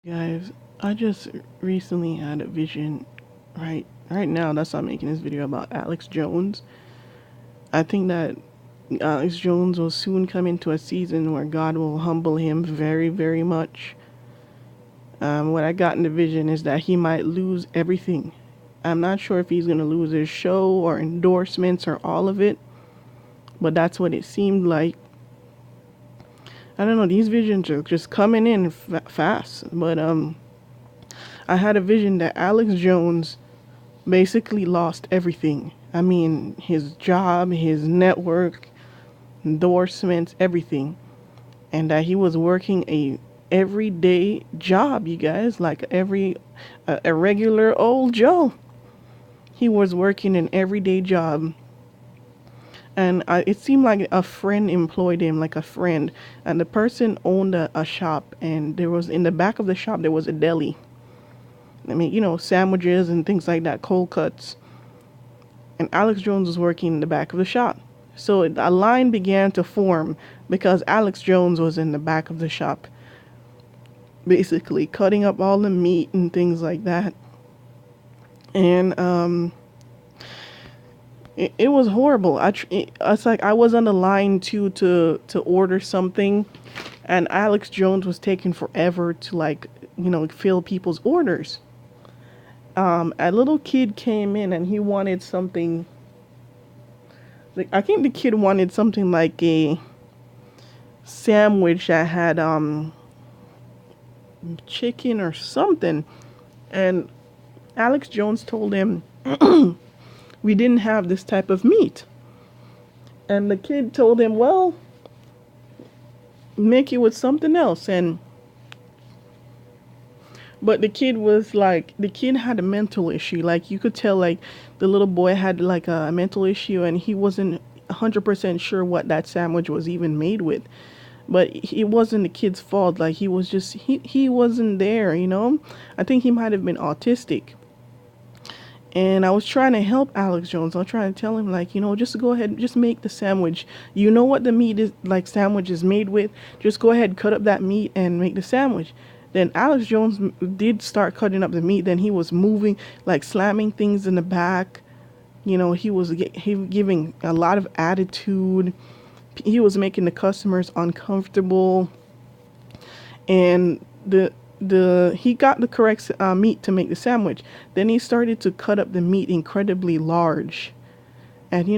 Guys, I just recently had a vision. Right now, that's why I'm making this video about Alex Jones. I think that Alex Jones will soon come into a season where God will humble him very, very much. What I got in the vision is that he might lose everything. I'm not sure if he's gonna lose his show or endorsements or all of it, but that's what it seemed like. I don't know. These visions are just coming in fast, but I had a vision that Alex Jones basically lost everything. I mean, his job, his network, endorsements, everything. And that he was working a everyday job, you guys, like a regular old Joe. He was working an everyday job. And it seemed like a friend employed him, like a friend. And the person owned a shop, and there was in the back of the shop there was a deli. I mean, sandwiches and things like that, cold cuts. And Alex Jones was working in the back of the shop. So a line began to form because Alex Jones was in the back of the shop, basically cutting up all the meat and things like that. And it was horrible. It's like I was on the line to order something, and Alex Jones was taking forever to fill people's orders. A little kid came in and he wanted something. Like, I think the kid wanted something like a sandwich that had chicken or something, and Alex Jones told him we didn't have this type of meat. And the kid told him, well, make it with something else. But the kid had a mental issue. Like, you could tell, like, the little boy had like a mental issue, and he wasn't 100% sure what that sandwich was even made with. But it wasn't the kid's fault. Like, he wasn't there. I think he might have been autistic. And I was trying to help Alex Jones. I was trying to tell him, like, just go ahead and just make the sandwich. You know what the meat is, like, sandwich is made with. Just go ahead, cut up that meat and make the sandwich. Then Alex Jones did start cutting up the meat. Then he was moving, like slamming things in the back. He was giving a lot of attitude. He was making the customers uncomfortable. And he got the correct meat to make the sandwich. Then he started to cut up the meat incredibly large. And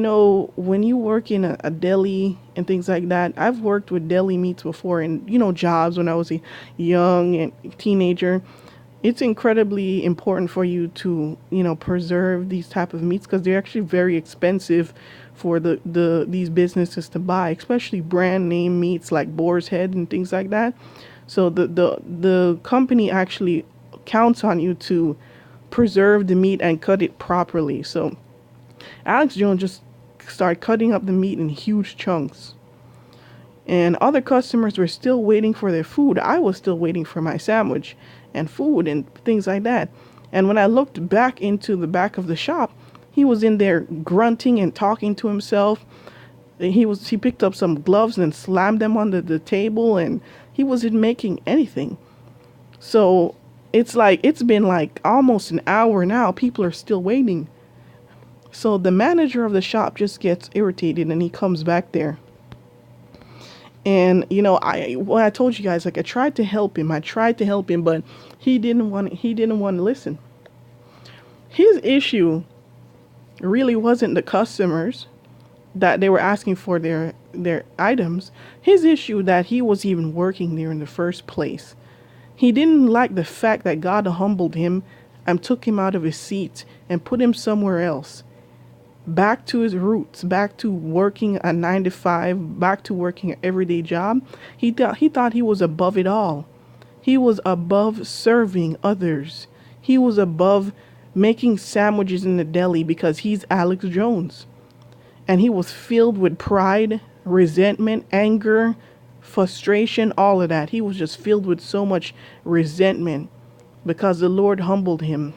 when you work in a deli and things like that, I've worked with deli meats before in jobs when I was a young and teenager. It's incredibly important for you to preserve these type of meats because they're actually very expensive for these businesses to buy, especially brand name meats like boar's head and things like that. So the company actually counts on you to preserve the meat and cut it properly. So Alex Jones just started cutting up the meat in huge chunks. And other customers were still waiting for their food. I was still waiting for my sandwich and food and things like that. And when I looked back into the back of the shop, he was in there grunting and talking to himself. He picked up some gloves and slammed them on the table, and he wasn't making anything. So it's been like almost an hour now. People are still waiting. So the manager of the shop just gets irritated and he comes back there. And I told you guys, like, I tried to help him, but he didn't want to listen. His issue really wasn't the customers that they were asking for their items. His issue that he was even working there in the first place. He didn't like the fact that God humbled him and took him out of his seat and put him somewhere else. Back to his roots, back to working a 9 to 5, back to working an everyday job. He thought he was above it all. He was above serving others. He was above making sandwiches in the deli because he's Alex Jones. And he was filled with pride, resentment, anger, frustration, all of that. He was just filled with so much resentment because the Lord humbled him.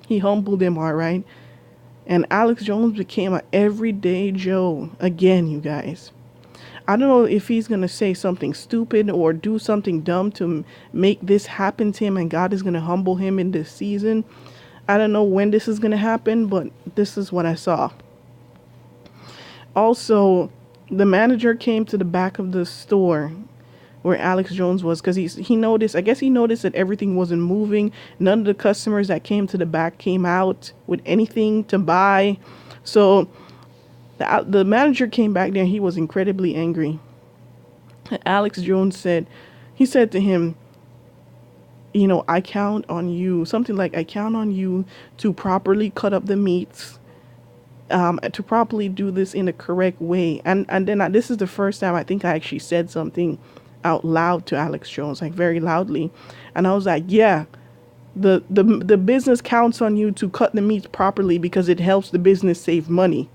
He humbled him, all right. And Alex Jones became an everyday Joe again, you guys. I don't know if he's going to say something stupid or do something dumb to make this happen to him, and God is going to humble him in this season. I don't know when this is going to happen, but this is what I saw. Also, the manager came to the back of the store where Alex Jones was, because he noticed, I guess he noticed that everything wasn't moving. None of the customers that came to the back came out with anything to buy. So the manager came back there. He was incredibly angry. Alex Jones said, he said to him, I count on you, something like, I count on you to properly cut up the meats, to properly do this in a correct way. And then this is the first time I think I actually said something out loud to Alex Jones, like very loudly. And I was like, yeah, the business counts on you to cut the meats properly because it helps the business save money.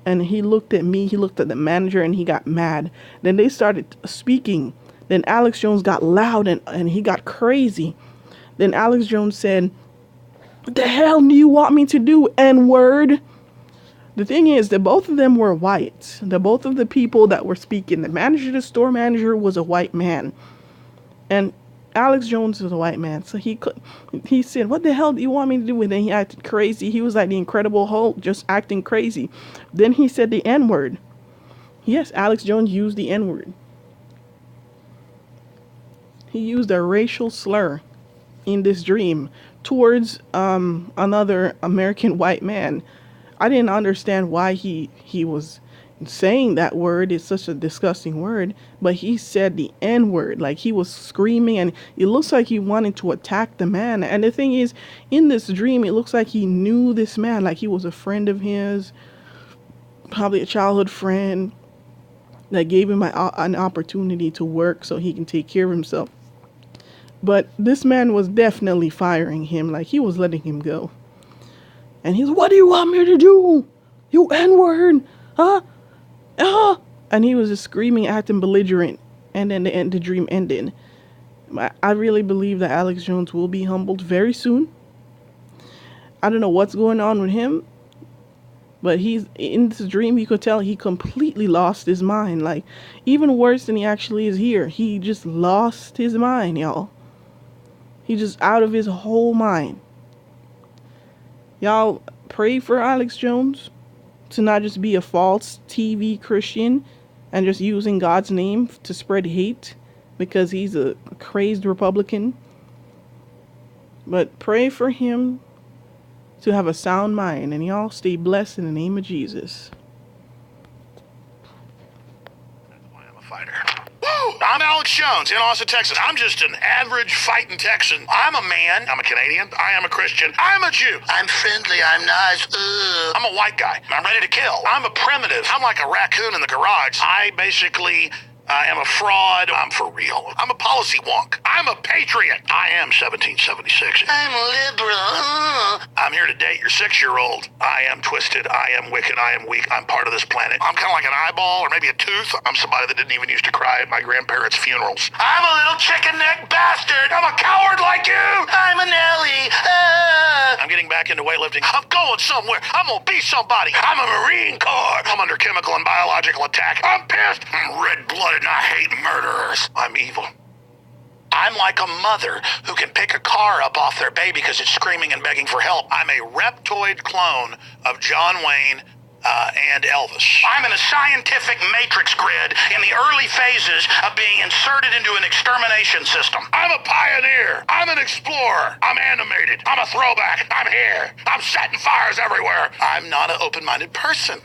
And he looked at me, he looked at the manager, and he got mad. Then they started speaking. Then Alex Jones got loud and he got crazy. Then Alex Jones said, "What the hell do you want me to do, N-word?" The thing is that both of them were white. Both of the people that were speaking, the manager, the store manager, was a white man. And Alex Jones is a white man. So he said, "What the hell do you want me to do?" And then he acted crazy. He was like the Incredible Hulk, just acting crazy. Then he said the N-word. Yes, Alex Jones used the N-word. He used a racial slur in this dream towards another American white man. I didn't understand why he was saying that word. It's such a disgusting word, but he said the N-word, like he was screaming, and it looks like he wanted to attack the man. And the thing is, in this dream, it looks like he knew this man, like he was a friend of his, probably a childhood friend that gave him an opportunity to work so he can take care of himself. But this man was definitely firing him, like he was letting him go. And he's, "What do you want me to do? You N-word, huh? And he was just screaming, acting belligerent. And then the dream ended. I really believe that Alex Jones will be humbled very soon. I don't know what's going on with him, but he's in this dream. You could tell he completely lost his mind. Like, even worse than he actually is here. He just lost his mind, y'all. He's just out of his whole mind. Y'all pray for Alex Jones to not just be a false TV Christian and just using God's name to spread hate because he's a crazed Republican. But pray for him to have a sound mind, and y'all stay blessed in the name of Jesus. That's why I'm a fighter. Woo! I'm Alex Jones in Austin, Texas. I'm just an average fighting Texan. I'm a man. I'm a Canadian. I am a Christian. I'm a Jew. I'm friendly. I'm nice. I'm a white guy. I'm ready to kill. I'm a primitive. I'm like a raccoon in the garage. I basically am a fraud. I'm for real. I'm a policy wonk. I'm a patriot. I am 1776. I'm a liberal. I'm here to date your 6-year-old. I am twisted. I am wicked. I am weak. I'm part of this planet. I'm kind of like an eyeball or maybe a tooth. I'm somebody that didn't even used to cry at my grandparents' funerals. I'm a little chicken neck bastard. I'm a coward like you. I'm an Ellie. I'm getting back into weightlifting. I'm going somewhere. I'm gonna be somebody. I'm a Marine Corps. I'm under chemical and biological attack. I'm pissed. I'm red-blooded and I hate murderers. I'm evil. I'm like a mother who can pick a car up off their baby because it's screaming and begging for help. I'm a reptoid clone of John Wayne and Elvis. I'm in a scientific matrix grid in the early phases of being inserted into an extermination system. I'm a pioneer. I'm an explorer. I'm animated. I'm a throwback. I'm here. I'm setting fires everywhere. I'm not an open-minded person.